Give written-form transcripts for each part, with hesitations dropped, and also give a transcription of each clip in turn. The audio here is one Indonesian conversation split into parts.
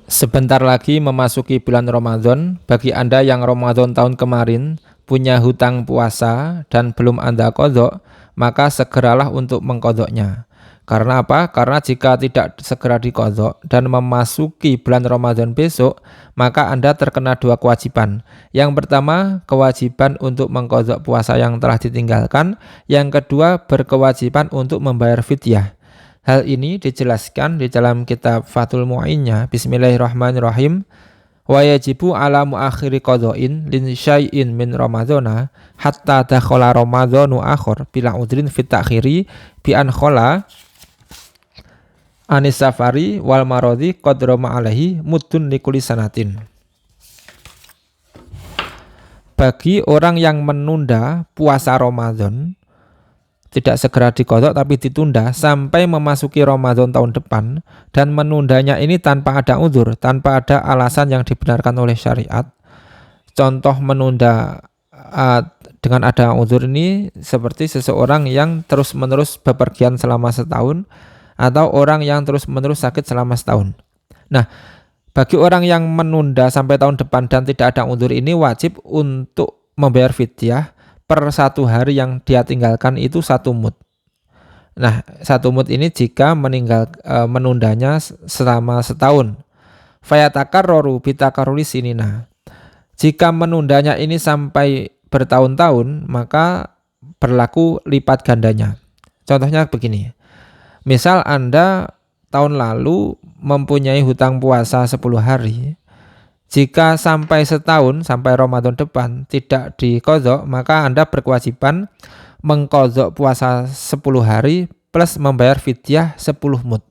Sebentar lagi memasuki bulan Ramadan. Bagi Anda yang Ramadan tahun kemarin punya hutang puasa dan belum Anda kodok, maka segeralah untuk mengkodoknya. Karena apa? Karena jika tidak segera dikodok dan memasuki bulan Ramadan besok, maka Anda terkena dua kewajiban. Yang pertama, kewajiban untuk mengkodok puasa yang telah ditinggalkan. Yang kedua, berkewajiban untuk membayar fidyah. Hal ini dijelaskan di dalam kitab Fathul Mu'innya. Bismillahirrahmanirrahim. Wa yajibu ala muakhiri qadha'in lin syai'in min ramadhana hatta dakhala ramadhanu akhir bila udrin fit ta'khiri bi an khala anis safari wal maradi qadra ma'alahi muddun likulli sanatin. Bagi orang yang menunda puasa Ramadan, tidak segera dikodok tapi ditunda sampai memasuki Ramadan tahun depan, dan menundanya ini tanpa ada uzur, tanpa ada alasan yang dibenarkan oleh syariat. Contoh menunda dengan ada uzur ini seperti seseorang yang terus-menerus bepergian selama setahun atau orang yang terus-menerus sakit selama setahun. Nah, bagi orang yang menunda sampai tahun depan dan tidak ada uzur ini wajib untuk membayar fidyah per satu hari yang dia tinggalkan itu 1 mud. Nah, 1 mud ini jika menundanya selama setahun. Fayatakarroru bitakaruli sinina. Jika menundanya ini sampai bertahun-tahun, maka berlaku lipat gandanya. Contohnya begini. Misal Anda tahun lalu mempunyai hutang puasa 10 hari. Jika sampai setahun, sampai Ramadan depan tidak diqadha, maka Anda berkewajiban mengqadha puasa 10 hari plus membayar fidyah 10 mud.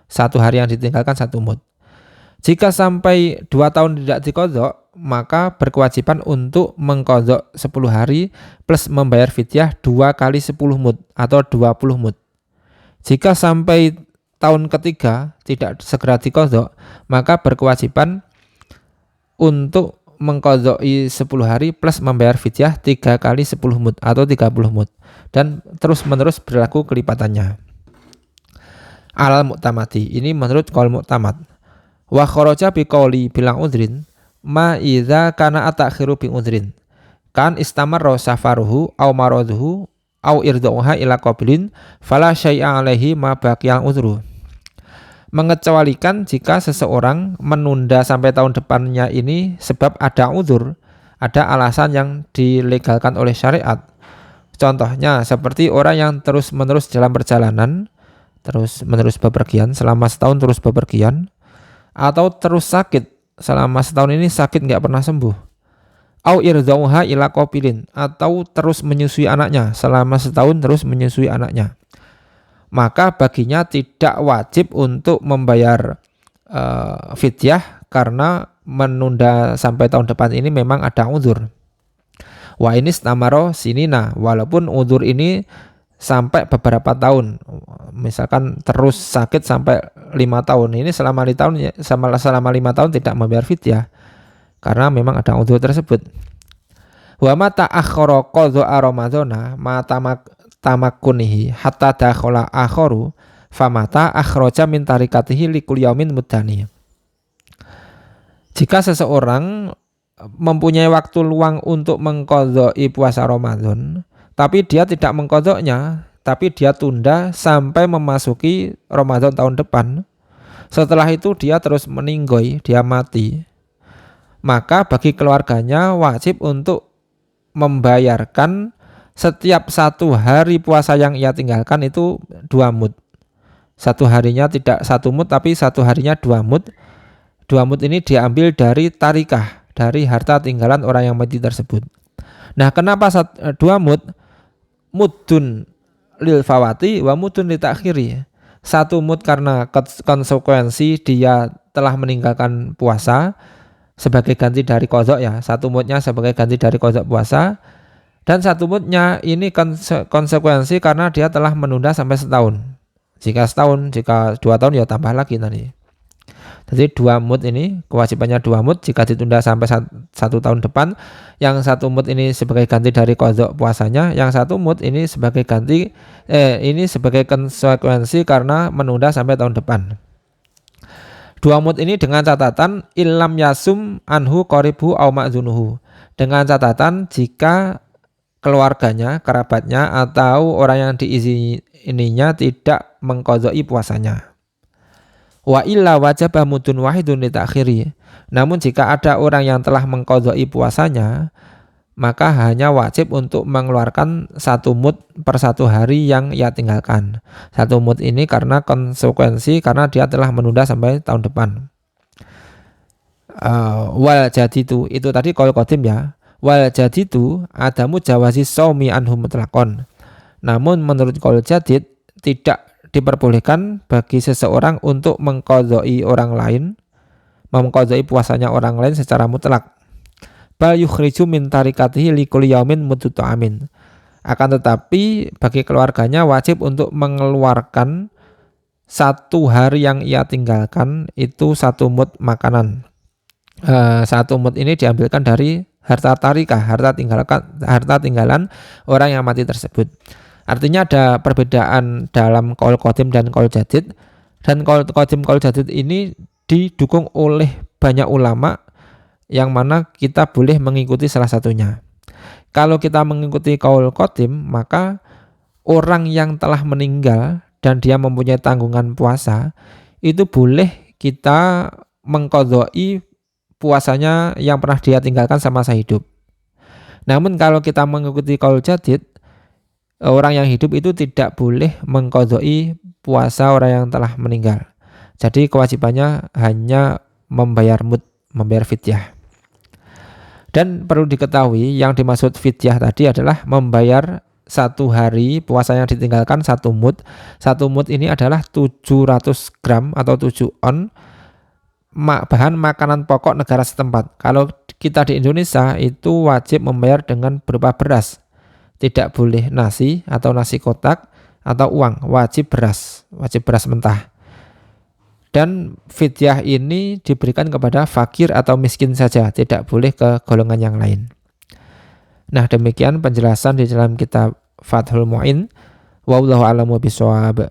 1 hari yang ditinggalkan 1 mud. Jika sampai 2 tahun tidak diqadha, maka berkewajiban untuk mengqadha 10 hari plus membayar fidyah 2 kali 10 mud atau 20 mud. Jika sampai tahun ketiga tidak segera diqadha, maka berkewajiban untuk mengqadha'i 10 hari plus membayar fidyah 3 kali 10 mud atau 30 mud, dan terus menerus berlaku kelipatannya. Alal mu'tamadi, ini menurut qaul mu'tamad. Wa kharaja biqauli bilang udrin ma idza kana atakhiru bi udrin kan istamarra safaruhu aw maraduhu aw irdauha ila qabilin fala syai'a alaihi ma baqiyal udru. Mengecualikan jika seseorang menunda sampai tahun depannya ini sebab ada uzur, ada alasan yang dilegalkan oleh syariat. Contohnya seperti orang yang terus-menerus dalam perjalanan, terus-menerus bepergian, selama setahun terus bepergian, atau terus sakit, selama setahun ini sakit nggak pernah sembuh. Au irdauha ila qabilin, atau terus menyusui anaknya, selama setahun terus menyusui anaknya. Maka baginya tidak wajib untuk membayar fidyah karena menunda sampai tahun depan ini memang ada uzur. Wa ini stamaro sinina, walaupun uzur ini sampai beberapa tahun, misalkan terus sakit sampai 5 tahun, ini selama 5 tahun tidak membayar fidyah karena memang ada uzur tersebut. Wa mata akhara qadha ramadhana ma tamakunihi hatta dakhala akharu famata akhraja min tarikatihi likul yaumin muddani. Jika seseorang mempunyai waktu luang untuk mengqadha'i puasa Ramadan, tapi dia tidak mengqadha'nya, tapi dia tunda sampai memasuki Ramadan tahun depan. Setelah itu dia terus meninggoy, dia mati. Maka bagi keluarganya wajib untuk membayarkan setiap 1 hari puasa yang ia tinggalkan itu 2 mud. 1 harinya tidak 1 mud tapi 1 harinya 2 mud. 2 mud ini diambil dari tarikah, dari harta tinggalan orang yang mati tersebut. Nah, kenapa 2 mud? Mudun lil fawati wa mudun li ta'khiri. 1 mud karena konsekuensi dia telah meninggalkan puasa sebagai ganti dari qadha ya. 1 mudnya sebagai ganti dari qadha puasa. Dan 1 mudnya ini konsekuensi karena dia telah menunda sampai setahun. Jika setahun, jika 2 tahun ya tambah lagi tadi. Jadi 2 mud ini kewajibannya 2 mud jika ditunda sampai 1 tahun depan. Yang 1 mud ini sebagai ganti dari qadha puasanya, yang 1 mud ini sebagai ini sebagai konsekuensi karena menunda sampai tahun depan. 2 mud ini dengan catatan illam yasum anhu qaribu au ma'dzunuhu. Dengan catatan jika keluarganya, kerabatnya atau orang yang diizininya tidak mengqadha'i puasanya. Wa illa wajaba mudun wahidun li ta'khiri. Namun jika ada orang yang telah mengqadha'i puasanya, maka hanya wajib untuk mengeluarkan 1 mud per 1 hari yang ia tinggalkan. 1 mud ini karena konsekuensi karena dia telah menunda sampai tahun depan. Wal jadidu itu tadi qaul qadim ya. Wal jadidu adamu jawazi shaumi anhu mutlaqon. Namun menurut qaul jadid tidak diperbolehkan bagi seseorang untuk mengqadha'i orang lain, mengqadha'i puasanya orang lain secara mutlak. Bal yukhriju min tarikatihi likulli yaumin muddutu amin. Akan tetapi bagi keluarganya wajib untuk mengeluarkan 1 hari yang ia tinggalkan itu 1 mud makanan. 1 mud ini diambilkan dari harta tarikah, harta tinggalan orang yang mati tersebut. Artinya ada perbedaan dalam qaul qadim dan qaul jadid, dan qaul qadim qaul jadid ini didukung oleh banyak ulama yang mana kita boleh mengikuti salah satunya. Kalau kita mengikuti qaul qadim, maka orang yang telah meninggal dan dia mempunyai tanggungan puasa itu boleh kita mengqadha'i puasanya yang pernah dia tinggalkan semasa hidup. Namun kalau kita mengikuti qaul jadid, orang yang hidup itu tidak boleh mengqadha'i puasa orang yang telah meninggal. Jadi kewajibannya hanya membayar mud, membayar fidyah. Dan perlu diketahui yang dimaksud fidyah tadi adalah membayar 1 hari puasa yang ditinggalkan 1 mud. 1 mud ini adalah 700 gram atau 7 on bahan makanan pokok negara setempat. Kalau kita di Indonesia itu wajib membayar dengan berupa beras. Tidak boleh nasi atau nasi kotak atau uang, wajib beras mentah. Dan fidyah ini diberikan kepada fakir atau miskin saja, tidak boleh ke golongan yang lain. Nah, demikian penjelasan di dalam kitab Fathul Mu'in. Wallahu a'lamu bishawab.